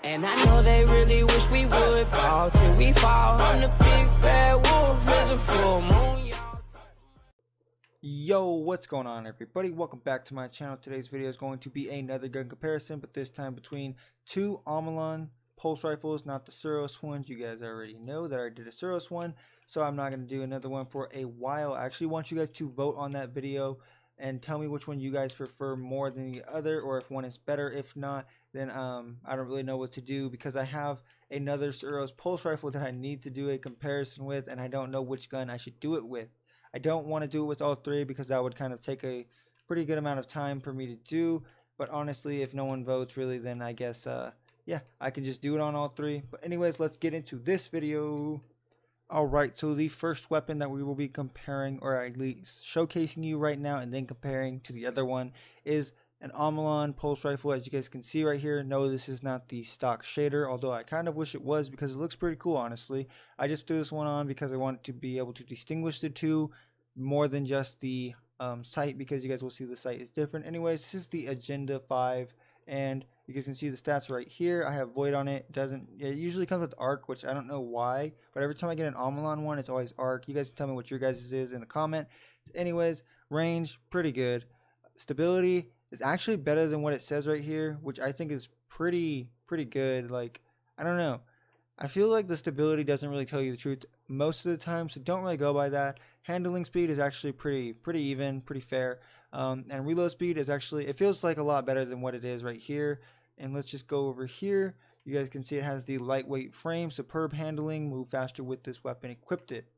And I know they really wish we would fall till we fall. I'm the big bad wolf, is a full moon, y'all. Yo, what's going on, everybody? Welcome back to my channel. Today's video is going to be another gun comparison, but this time between two Omolon Pulse Rifles, not the Suros ones. You guys already know that I did a Suros one, so I'm not going to do another one for a while. I actually want you guys to vote on that video and tell me which one you guys prefer more than the other, or if one is better. If not, then I don't really know what to do, because I have another Suros Pulse Rifle that I need to do a comparison with, and I don't know which gun I should do it with. I don't want to do it with all three, because that would kind of take a pretty good amount of time for me to do. But honestly, if no one votes really, then I guess yeah, I can just do it on all three. But anyways, let's get into this video. Alright, so the first weapon that we will be comparing, or at least showcasing you right now and then comparing to the other one, is an Omolon Pulse Rifle. As you guys can see right here, no, this is not the stock shader, although I kind of wish it was, because it looks pretty cool, honestly. I just threw this one on because I wanted to be able to distinguish the two more than just the sight, because you guys will see the sight is different. Anyways, this is the Agenda 5, and you guys can see the stats right here. I have Void on it. It usually comes with Arc, which I don't know why, but every time I get an Omolon one, it's always Arc. You guys can tell me what your guys' is in the comment. Anyways, range, pretty good. Stability is actually better than what it says right here, which I think is pretty good. Like, I don't know. I feel like the stability doesn't really tell you the truth most of the time, so don't really go by that. Handling speed is actually pretty even, pretty fair. And reload speed is actually, it feels like a lot better than what it is right here. And let's just go over here. You guys can see it has the lightweight frame, superb handling, move faster with this weapon equipped it.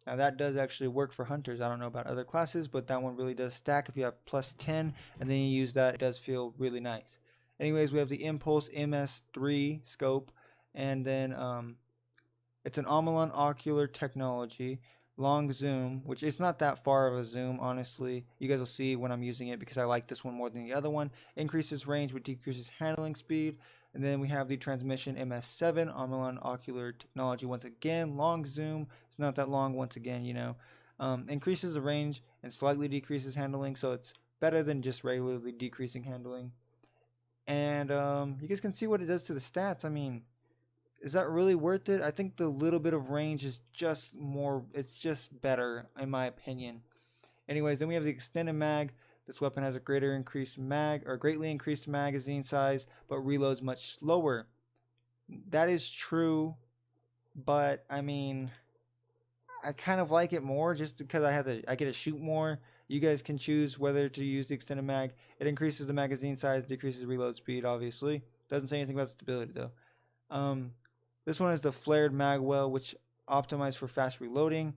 Now that does actually work for hunters. I don't know about other classes, but that one really does stack. If you have +10 and then you use that, it does feel really nice. Anyways, we have the Impulse MS3 scope, and then it's an Omolon ocular technology, long zoom, which is not that far of a zoom, honestly. You guys will see when I'm using it, because I like this one more than the other one. Increases range but decreases handling speed. And then we have the transmission MS7, Omolon ocular technology, once again, long zoom. It's not that long, once again, you know. Increases the range and slightly decreases handling, so it's better than just regularly decreasing handling. And you guys can see what it does to the stats. I mean, is that really worth it? I think the little bit of range is just more, it's just better in my opinion. Anyways, then we have the extended mag. This weapon has a greatly increased magazine size, but reloads much slower. That is true, but I mean, I kind of like it more just because I get to shoot more. You guys can choose whether to use the extended mag. It increases the magazine size, decreases reload speed, obviously. Doesn't say anything about stability though. This one is the flared magwell, which optimized for fast reloading.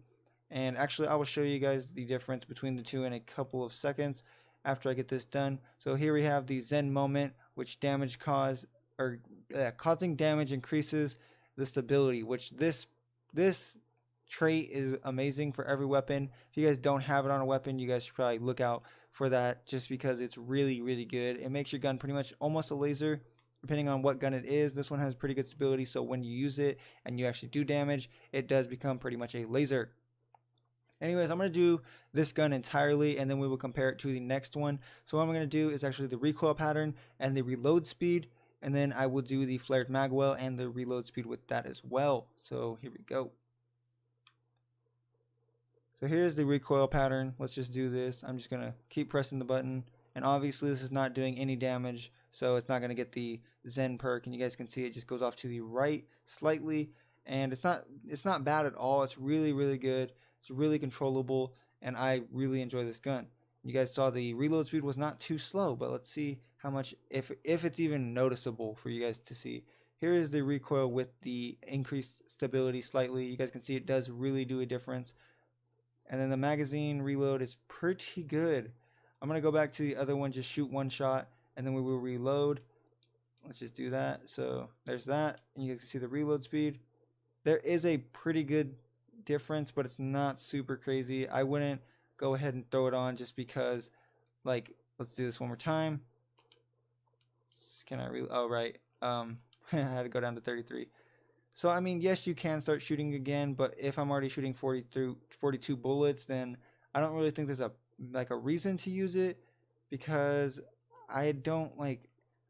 And actually, I will show you guys the difference between the two in a couple of seconds after I get this done. So here we have the Zen moment, which causing damage increases the stability, which this trait is amazing for every weapon. If you guys don't have it on a weapon, you guys should probably look out for that, just because it's really good. It makes your gun pretty much almost a laser, depending on what gun it is. This one has pretty good stability, so when you use it and you actually do damage, it does become pretty much a laser. Anyways, I'm going to do this gun entirely, and then we will compare it to the next one. So what I'm going to do is actually the recoil pattern and the reload speed, and then I will do the flared magwell and the reload speed with that as well. So here we go. So here's the recoil pattern. Let's just do this. I'm just going to keep pressing the button, and obviously this is not doing any damage, so it's not going to get the Zen perk, and you guys can see it just goes off to the right slightly, and it's not bad at all. It's really good. It's really controllable, and I really enjoy this gun. You guys saw the reload speed was not too slow, but let's see how much, if it's even noticeable for you guys to see. Here is the recoil with the increased stability slightly. You guys can see it does really do a difference. And then the magazine reload is pretty good. I'm going to go back to the other one, just shoot one shot, and then we will reload. Let's just do that. So there's that, and you guys can see the reload speed. There is a pretty good difference, but it's not super crazy. I wouldn't go ahead and throw it on just because, like, let's do this one more time. Can I oh right, I had to go down to 33. So I mean, yes, you can start shooting again, but if I'm already shooting 42 bullets, then I don't really think there's a reason to use it, because I don't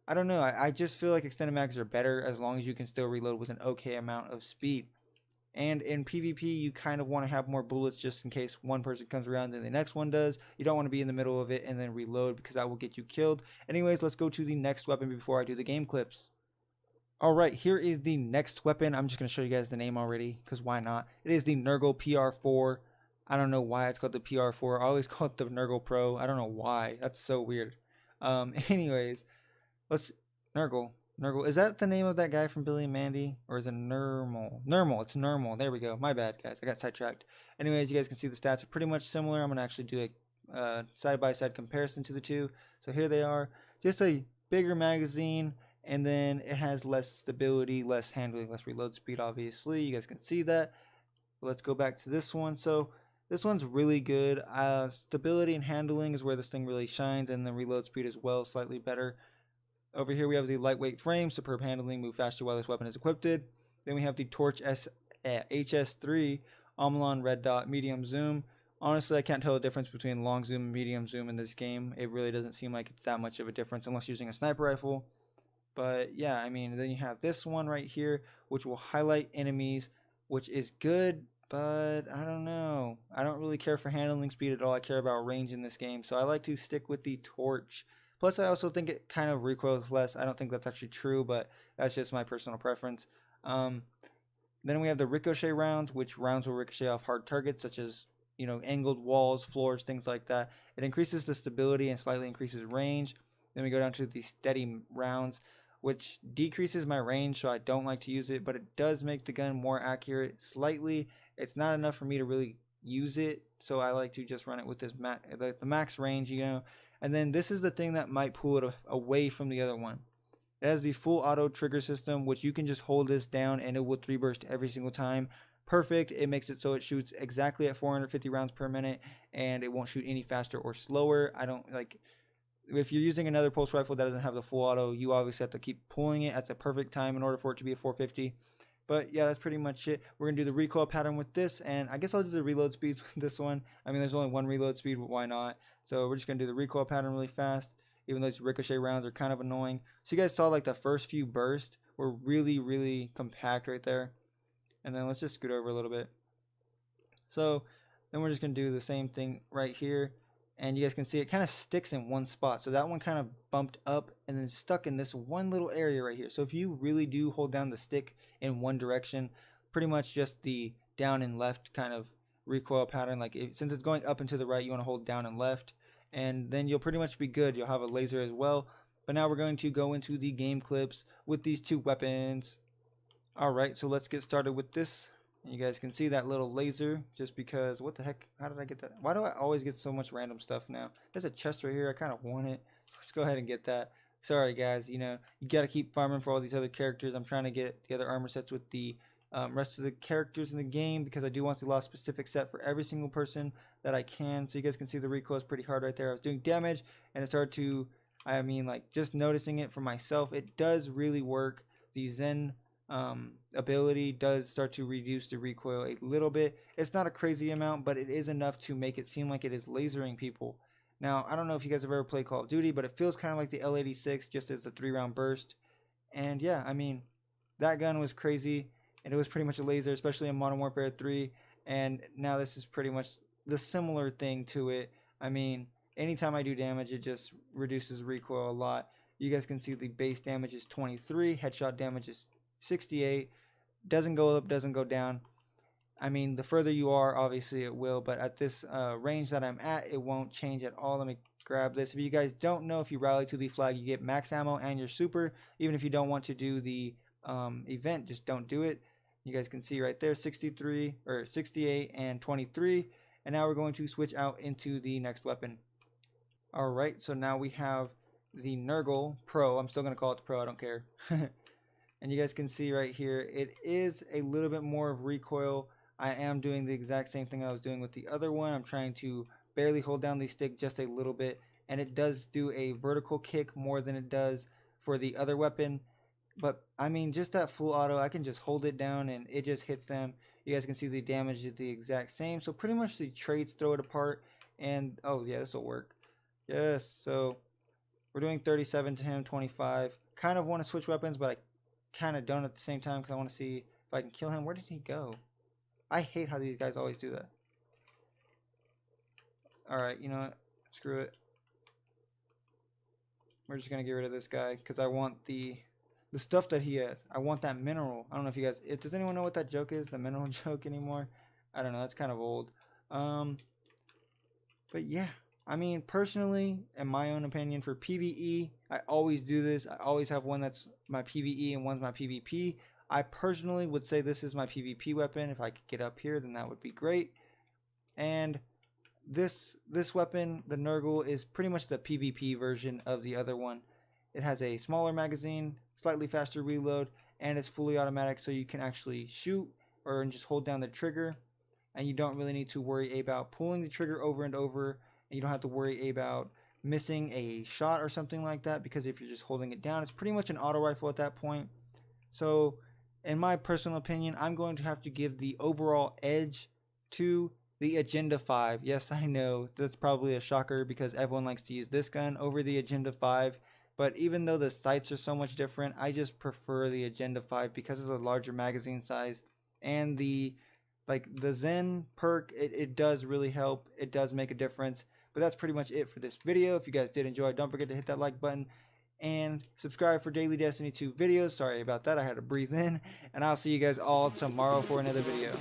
I don't know. I just feel like extended mags are better as long as you can still reload with an okay amount of speed. And in PvP, you kind of want to have more bullets just in case one person comes around and the next one does. You don't want to be in the middle of it and then reload because that will get you killed. Anyways, let's go to the next weapon before I do the game clips. Alright, here is the next weapon. I'm just going to show you guys the name already because why not? It is the Nergal PR4. I don't know why it's called the PR4. I always call it the Nergal Pro. I don't know why. That's so weird. Anyways, let's... Nergal. Nergal. Is that the name of that guy from Billy and Mandy? Or is it Nermal? Nermal. It's Nermal. There we go. My bad, guys. I got sidetracked. Anyways, you guys can see the stats are pretty much similar. I'm going to actually do a side-by-side comparison to the two. So here they are. Just a bigger magazine. And then it has less stability, less handling, less reload speed, obviously. You guys can see that. Let's go back to this one. So this one's really good. Stability and handling is where this thing really shines. And the reload speed as well, slightly better. Over here we have the lightweight frame, superb handling, move faster while this weapon is equipped. Then we have the Torch HS3, Omolon red dot, medium zoom. Honestly, I can't tell the difference between long zoom and medium zoom in this game. It really doesn't seem like it's that much of a difference unless you're using a sniper rifle. But yeah, I mean, then you have this one right here, which will highlight enemies, which is good, but I don't know. I don't really care for handling speed at all. I care about range in this game, so I like to stick with the Torch. Plus, I also think it kind of recoils less. I don't think that's actually true, but that's just my personal preference. Then we have the ricochet rounds, which rounds will ricochet off hard targets, such as, you know, angled walls, floors, things like that. It increases the stability and slightly increases range. Then we go down to the steady rounds, which decreases my range, so I don't like to use it, but it does make the gun more accurate slightly. It's not enough for me to really use it, so I like to just run it with this the max range, you know. And then this is the thing that might pull it away from the other one. It has the full auto trigger system, which you can just hold this down and it will 3-burst every single time. Perfect. It makes it so it shoots exactly at 450 rounds per minute, and it won't shoot any faster or slower. I don't like... If you're using another pulse rifle that doesn't have the full auto, you obviously have to keep pulling it at the perfect time in order for it to be a 450. But yeah, that's pretty much it. We're going to do the recoil pattern with this, and I guess I'll do the reload speeds with this one. I mean, there's only one reload speed, but why not? So we're just going to do the recoil pattern really fast, even though these ricochet rounds are kind of annoying. So you guys saw like the first few bursts were really, really compact right there. And then let's just scoot over a little bit. So then we're just going to do the same thing right here. And you guys can see it kind of sticks in one spot. So that one kind of bumped up and then stuck in this one little area right here. So if you really do hold down the stick in one direction, pretty much just the down and left kind of recoil pattern. Like since it's going up and to the right, you want to hold down and left. And then you'll pretty much be good. You'll have a laser as well. But now we're going to go into the game clips with these two weapons. Alright, so let's get started with this. You guys can see that little laser just because, what the heck, how did I get that? Why do I always get so much random stuff now? There's a chest right here, I kind of want it. Let's go ahead and get that. Sorry guys, you know, you got to keep farming for all these other characters. I'm trying to get the other armor sets with the rest of the characters in the game because I do want the last specific set for every single person that I can. So you guys can see the recoil is pretty hard right there. I was doing damage and it started to, I mean, like just noticing it for myself, it does really work. The Zen ability does start to reduce the recoil a little bit. It's not a crazy amount, but it is enough to make it seem like it is lasering people. Now, I don't know if you guys have ever played Call of Duty, but it feels kind of like the L86 just as the 3-round burst. And yeah, I mean, that gun was crazy, and it was pretty much a laser, especially in Modern Warfare 3. And now this is pretty much the similar thing to it. I mean, anytime I do damage, it just reduces recoil a lot. You guys can see the base damage is 23, headshot damage is 68, doesn't go up, doesn't go down. I mean, the further you are, obviously it will, but at this range that I'm at, it won't change at all. Let me grab this. If you guys don't know, if you rally to the flag, you get max ammo and your super. Even if you don't want to do the event, just don't do it. You guys can see right there, 63 or 68 and 23. And now we're going to switch out into the next weapon. All right, so now we have the Nergal Pro. I'm still going to call it the Pro, I don't care. And you guys can see right here, it is a little bit more of recoil. I am doing the exact same thing I was doing with the other one. I'm trying to barely hold down the stick just a little bit. And it does do a vertical kick more than it does for the other weapon. But, I mean, just that full auto, I can just hold it down and it just hits them. You guys can see the damage is the exact same. So, pretty much the traits throw it apart. And, oh, yeah, this will work. Yes, so We're doing 37 to him, 25. Kind of want to switch weapons, but I kind of don't at the same time because I want to see if I can kill him. Where did he go? I hate how these guys always do that. Alright, you know what? Screw it. We're just going to get rid of this guy because I want the stuff that he has. I want that mineral. I don't know if you guys... does anyone know what that joke is? The mineral joke anymore? I don't know. That's kind of old. But yeah. I mean, personally, in my own opinion, for PvE, I always do this. I always have one that's my PvE and one's my PvP. I personally would say this is my PvP weapon. If I could get up here, then that would be great. And this weapon, the Nergal, is pretty much the PvP version of the other one. It has a smaller magazine, slightly faster reload, and it's fully automatic, so you can actually shoot or just hold down the trigger, and you don't really need to worry about pulling the trigger over and over. And you don't have to worry about missing a shot or something like that, because if you're just holding it down, it's pretty much an auto rifle at that point. So in my personal opinion, I'm going to have to give the overall edge to the Agenda 5. Yes, I know that's probably a shocker because everyone likes to use this gun over the Agenda 5. But even though the sights are so much different, I just prefer the Agenda 5 because of the larger magazine size. And the Zen perk, it does really help. It does make a difference. But that's pretty much it for this video. If you guys did enjoy, don't forget to hit that like button and subscribe for daily Destiny 2 videos. Sorry about that, I had to breathe in. And I'll see you guys all tomorrow for another video.